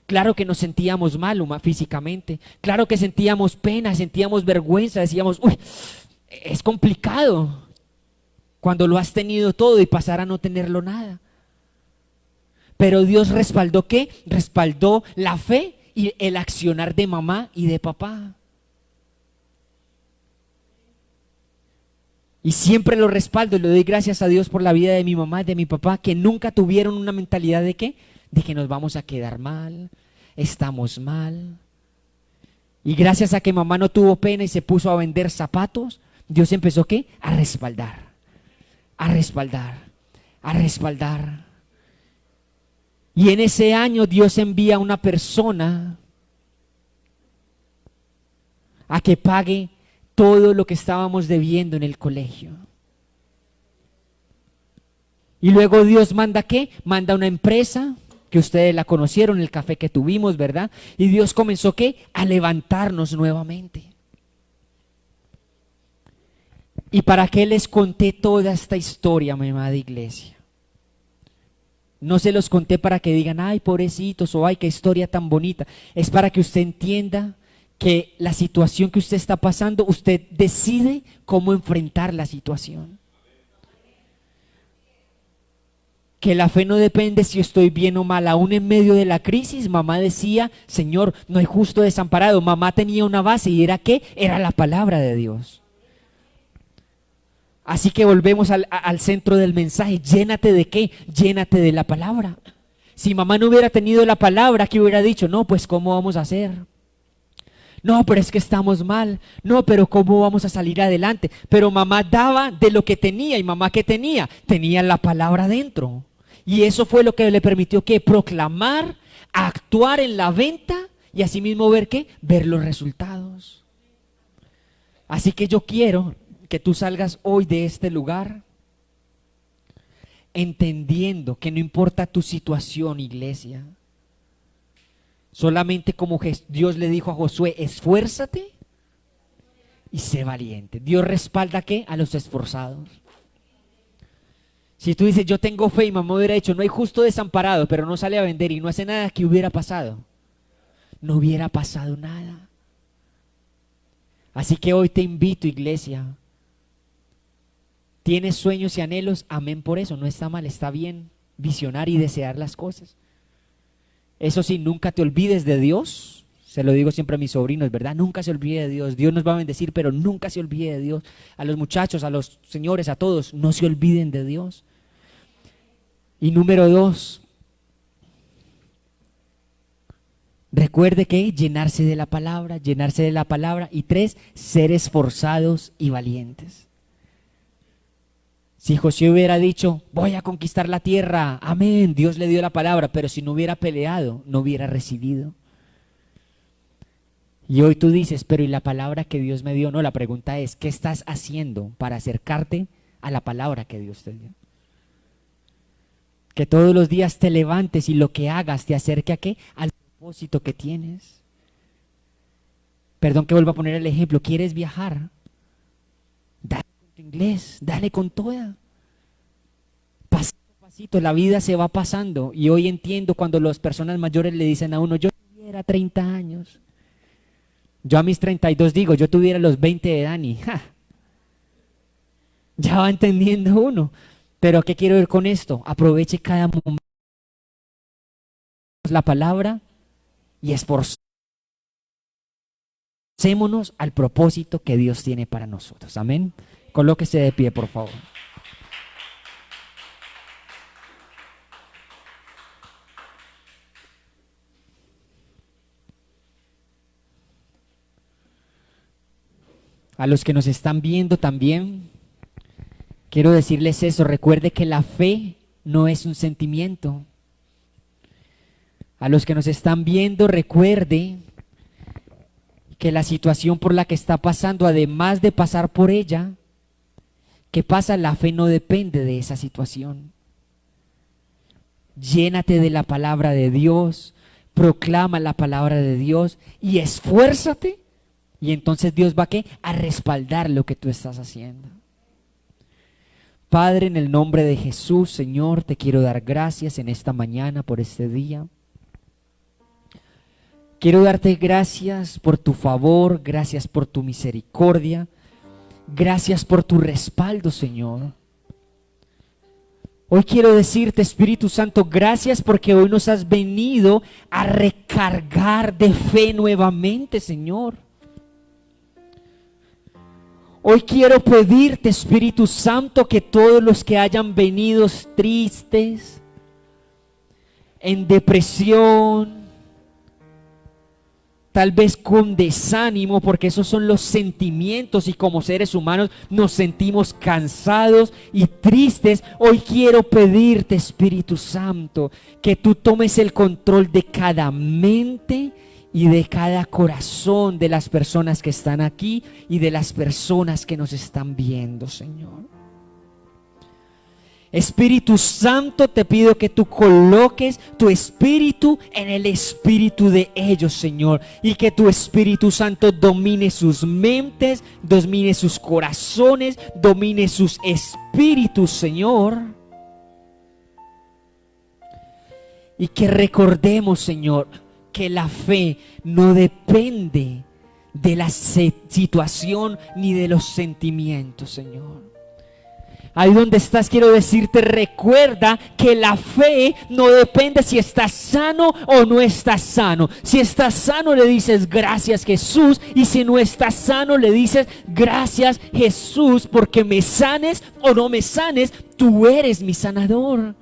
Claro que nos sentíamos mal físicamente, claro que sentíamos pena, sentíamos vergüenza, decíamos, uy, es complicado cuando lo has tenido todo y pasar a no tenerlo nada. Pero Dios respaldó ¿qué? Respaldó la fe y el accionar de mamá y de papá. Y siempre lo respaldo y le doy gracias a Dios por la vida de mi mamá y de mi papá, que nunca tuvieron una mentalidad de ¿qué? De que nos vamos a quedar mal, estamos mal. Y gracias a que mamá no tuvo pena y se puso a vender zapatos, Dios empezó ¿qué? A respaldar, a respaldar, a respaldar. Y en ese año Dios envía a una persona a que pague todo lo que estábamos debiendo en el colegio. Y luego Dios manda ¿qué? Manda una empresa que ustedes la conocieron, el café que tuvimos, ¿verdad? Y Dios comenzó ¿qué? A levantarnos nuevamente. ¿Y para qué les conté toda esta historia, mi amada iglesia? No se los conté para que digan, ay, pobrecitos, o ay, qué historia tan bonita. Es para que usted entienda que la situación que usted está pasando, usted decide cómo enfrentar la situación. Que la fe no depende si estoy bien o mal. Aún en medio de la crisis, mamá decía, Señor, no hay justo desamparado. Mamá tenía una base y era ¿qué? Era la palabra de Dios. Así que volvemos al centro del mensaje. Llénate de ¿qué? Llénate de la palabra. Si mamá no hubiera tenido la palabra, ¿qué hubiera dicho? No, pues ¿cómo vamos a hacer? No, pero es que estamos mal. No, pero ¿cómo vamos a salir adelante? Pero mamá daba de lo que tenía. ¿Y mamá qué tenía? Tenía la palabra dentro. Y eso fue lo que le permitió ¿qué? Proclamar, actuar en la venta y asimismo ver ¿qué? Ver los resultados. Así que yo quiero que tú salgas hoy de este lugar entendiendo que no importa tu situación, iglesia. Solamente como Dios le dijo a Josué, esfuérzate y sé valiente. Dios respalda ¿qué? A los esforzados. Si tú dices, yo tengo fe y mamá hubiera dicho, no hay justo desamparado, pero no sale a vender y no hace nada, ¿qué hubiera pasado? No hubiera pasado nada. Así que hoy te invito, iglesia. ¿Tienes sueños y anhelos? Amén por eso, no está mal, está bien visionar y desear las cosas. Eso sí, nunca te olvides de Dios. Se lo digo siempre a mis sobrinos, ¿verdad? Nunca se olvide de Dios. Dios nos va a bendecir, pero nunca se olvide de Dios. A los muchachos, a los señores, a todos, no se olviden de Dios. Y número 2, recuerde que llenarse de la palabra, llenarse de la palabra. Y 3, ser esforzados y valientes. Si Josué hubiera dicho, voy a conquistar la tierra, amén, Dios le dio la palabra, pero si no hubiera peleado, no hubiera recibido. Y hoy tú dices, pero ¿y la palabra que Dios me dio? No, la pregunta es, ¿qué estás haciendo para acercarte a la palabra que Dios te dio? Que todos los días te levantes y lo que hagas te acerque a ¿qué? Al propósito que tienes. Perdón que vuelva a poner el ejemplo, ¿quieres viajar? inglés, dale con toda. Pasito a pasito, la vida se va pasando. Y hoy entiendo cuando las personas mayores le dicen a uno, yo tuviera 30 años. Yo a mis 32 digo, yo tuviera los 20 de Dani. ¡Ja! Ya va entendiendo uno. Pero ¿qué quiero ver con esto? Aproveche cada momento la palabra y esforcémonos al propósito que Dios tiene para nosotros. Amén. Colóquese de pie, por favor. A los que nos están viendo también, quiero decirles eso. Recuerde que la fe no es un sentimiento. A los que nos están viendo, recuerde que la situación por la que está pasando, además de pasar por ella, ¿qué pasa? La fe no depende de esa situación. Llénate de la palabra de Dios, proclama la palabra de Dios y esfuérzate. Y entonces Dios va ¿qué? A respaldar lo que tú estás haciendo. Padre, en el nombre de Jesús, Señor, te quiero dar gracias en esta mañana por este día. Quiero darte gracias por tu favor, gracias por tu misericordia, gracias por tu respaldo, Señor. Hoy quiero decirte, Espíritu Santo, gracias porque hoy nos has venido a recargar de fe nuevamente, Señor. Hoy quiero pedirte, Espíritu Santo, que todos los que hayan venido tristes, en depresión, tal vez con desánimo, porque esos son los sentimientos y como seres humanos nos sentimos cansados y tristes. Hoy quiero pedirte, Espíritu Santo, que tú tomes el control de cada mente y de cada corazón de las personas que están aquí y de las personas que nos están viendo, Señor. Espíritu Santo, te pido que tú coloques tu espíritu en el espíritu de ellos, Señor, y que tu Espíritu Santo domine sus mentes, domine sus corazones, domine sus espíritus, Señor. Y que recordemos, Señor, que la fe no depende de la situación ni de los sentimientos, Señor. Ahí donde estás quiero decirte, recuerda que la fe no depende si estás sano o no estás sano. Si estás sano le dices gracias Jesús, y si no estás sano le dices gracias Jesús, porque me sanes o no me sanes, tú eres mi sanador.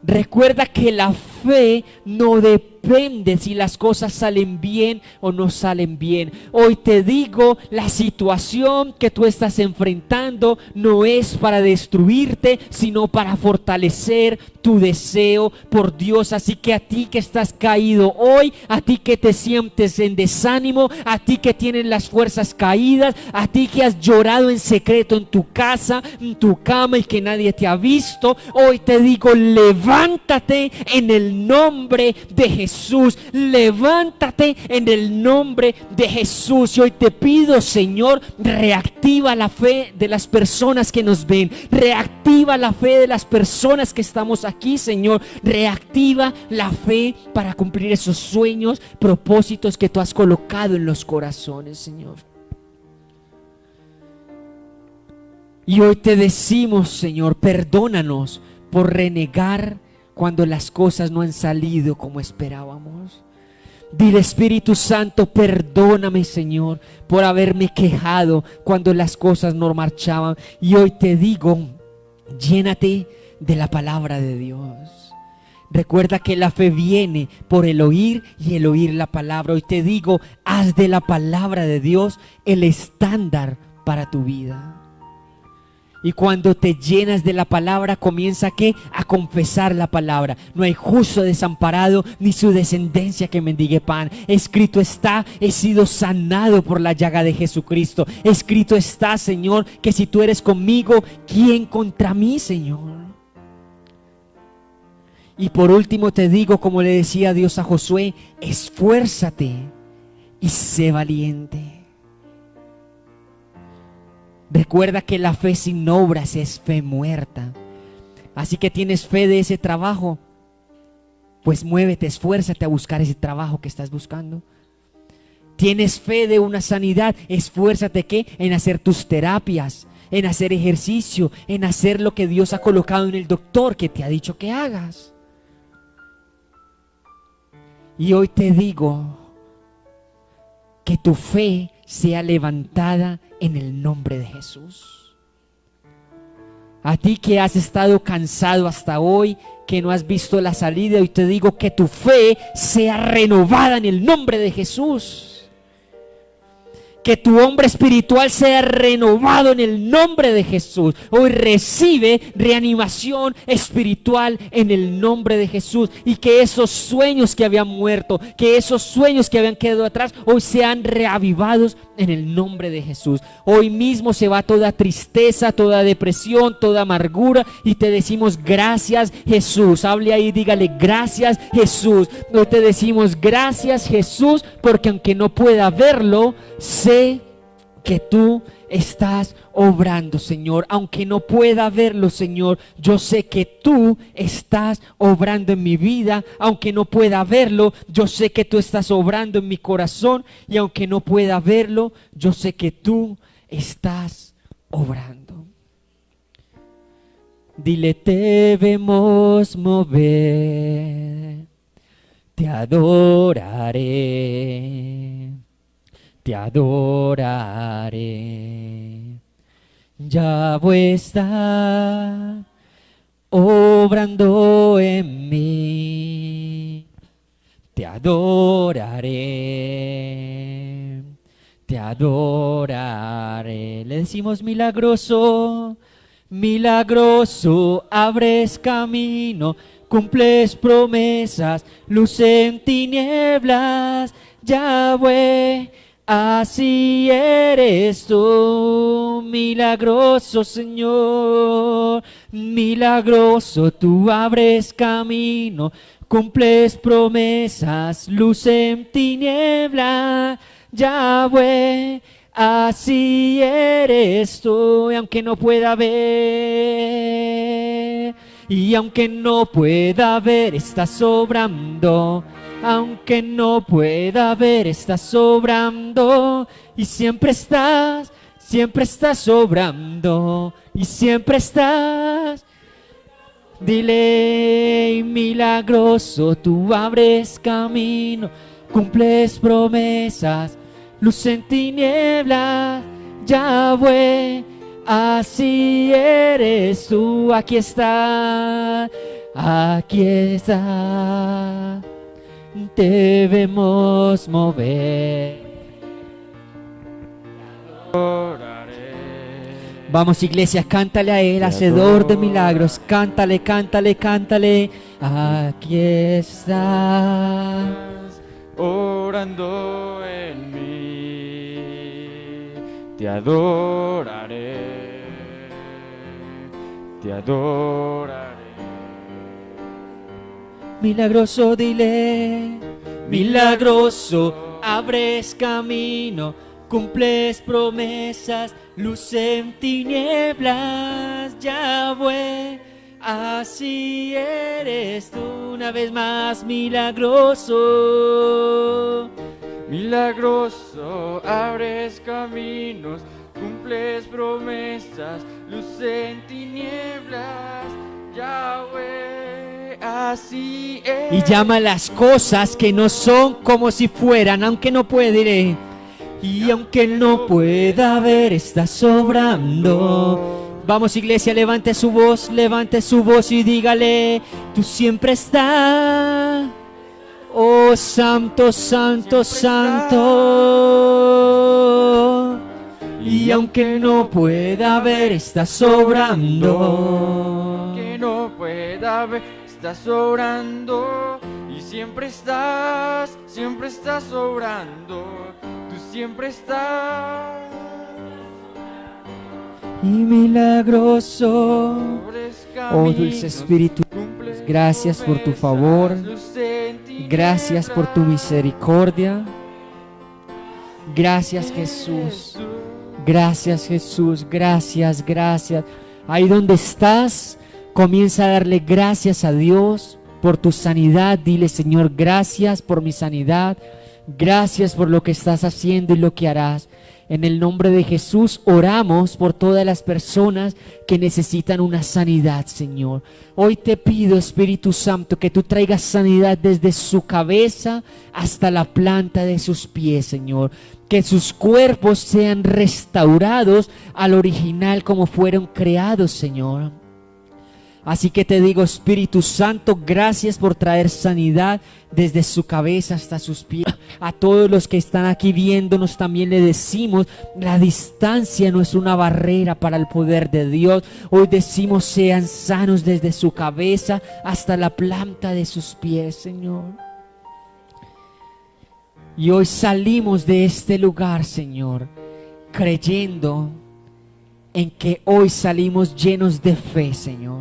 Recuerda que la fe no depende si las cosas salen bien o no salen bien. Hoy te digo, la situación que tú estás enfrentando no es para destruirte, sino para fortalecer tu deseo por Dios. Así que a ti que estás caído hoy, a ti que te sientes en desánimo, a ti que tienes las fuerzas caídas, a ti que has llorado en secreto en tu casa, en tu cama y que nadie te ha visto, hoy te digo, levántate en el nombre de Jesús. Levántate en el nombre de Jesús. Y hoy te pido, Señor, reactiva la fe de las personas que nos ven. Reactiva la fe de las personas que estamos aquí, Señor. Reactiva la fe para cumplir esos sueños, propósitos que tú has colocado en los corazones, Señor. Y hoy te decimos, Señor, perdónanos por renegar cuando las cosas no han salido como esperábamos. Dile, Espíritu Santo, perdóname, Señor, por haberme quejado cuando las cosas no marchaban. Y hoy te digo, llénate de la palabra de Dios. Recuerda que la fe viene por el oír y el oír la palabra. Hoy te digo, haz de la palabra de Dios el estándar para tu vida. Y cuando te llenas de la palabra, comienza ¿qué? A confesar la palabra. No hay justo desamparado, ni su descendencia que mendigue pan. Escrito está, he sido sanado por la llaga de Jesucristo. Escrito está, Señor, que si tú eres conmigo, ¿quién contra mí, Señor? Y por último te digo, como le decía Dios a Josué, esfuérzate y sé valiente. Recuerda que la fe sin obras es fe muerta. Así que tienes fe de ese trabajo, pues muévete, esfuérzate a buscar ese trabajo que estás buscando. Tienes fe de una sanidad, esfuérzate ¿qué? En hacer tus terapias, en hacer ejercicio, en hacer lo que Dios ha colocado en el doctor que te ha dicho que hagas. Y hoy te digo que tu fe sea levantada en el nombre de Jesús. A ti que has estado cansado hasta hoy, que no has visto la salida, hoy te digo que tu fe sea renovada en el nombre de Jesús. Que tu hombre espiritual sea renovado en el nombre de Jesús. Hoy recibe reanimación espiritual en el nombre de Jesús. Y que esos sueños que habían muerto, que esos sueños que habían quedado atrás, hoy sean reavivados en el nombre de Jesús. Hoy mismo se va toda tristeza, toda depresión, toda amargura. Y te decimos gracias Jesús. Hable ahí, dígale gracias Jesús. Hoy te decimos gracias Jesús, porque aunque no pueda verlo, sé que tú estás obrando, Señor. Aunque no pueda verlo, Señor, yo sé que tú estás obrando en mi vida. Aunque no pueda verlo, yo sé que tú estás obrando en mi corazón. Y aunque no pueda verlo, yo sé que tú estás obrando. Dile, te vemos mover, te adoraré. Te adoraré. Yahweh está obrando en mí. Te adoraré. Te adoraré. Le decimos milagroso, milagroso, abres camino, cumples promesas, luz en tinieblas, Yahweh. Así eres tú, milagroso Señor, milagroso, tú abres camino, cumples promesas, luz en tiniebla, Yahweh, así eres tú. Y aunque no pueda ver, y aunque no pueda ver, estás obrando. Aunque no pueda ver, estás obrando. Y siempre estás obrando. Y siempre estás. Dile, milagroso, tú abres camino, cumples promesas, luz en tinieblas, Yahweh, así eres tú. Aquí está, te vemos mover. Vamos, iglesia, cántale a Él, hacedor de milagros. Cántale, cántale, cántale. Aquí estás orando en mí. Te adoraré. Te adoraré. Milagroso, dile, milagroso, abres camino, cumples promesas, luz en tinieblas, Yahweh, así eres tú. Una vez más, milagroso, milagroso, abres caminos, cumples promesas, luz en tinieblas, Yahweh, así es. Y llama las cosas que no son como si fueran, aunque no puede, diré. Y aunque no pueda ver, está sobrando. Vamos, iglesia, levante su voz y dígale, tú siempre estás. Oh, santo, santo, santo. Y aunque no pueda ver, está sobrando. Que no pueda ver, está sobrando. Y siempre estás sobrando. Tú siempre estás. Y milagroso, oh dulce Espíritu, gracias por tu favor, gracias por tu misericordia, gracias Jesús, Gracias, Jesús, gracias, gracias. Ahí donde estás, comienza a darle gracias a Dios por tu sanidad. Dile: Señor, gracias por mi sanidad. Gracias por lo que estás haciendo y lo que harás. En el nombre de Jesús oramos por todas las personas que necesitan una sanidad, Señor. Hoy te pido, Espíritu Santo, que tú traigas sanidad desde su cabeza hasta la planta de sus pies, Señor. Que sus cuerpos sean restaurados al original como fueron creados, Señor. Así que te digo, Espíritu Santo, gracias por traer sanidad desde su cabeza hasta sus pies. A todos los que están aquí viéndonos también le decimos: la distancia no es una barrera para el poder de Dios. Hoy decimos: sean sanos desde su cabeza hasta la planta de sus pies, Señor. Y hoy salimos de este lugar, Señor, creyendo en que hoy salimos llenos de fe, Señor.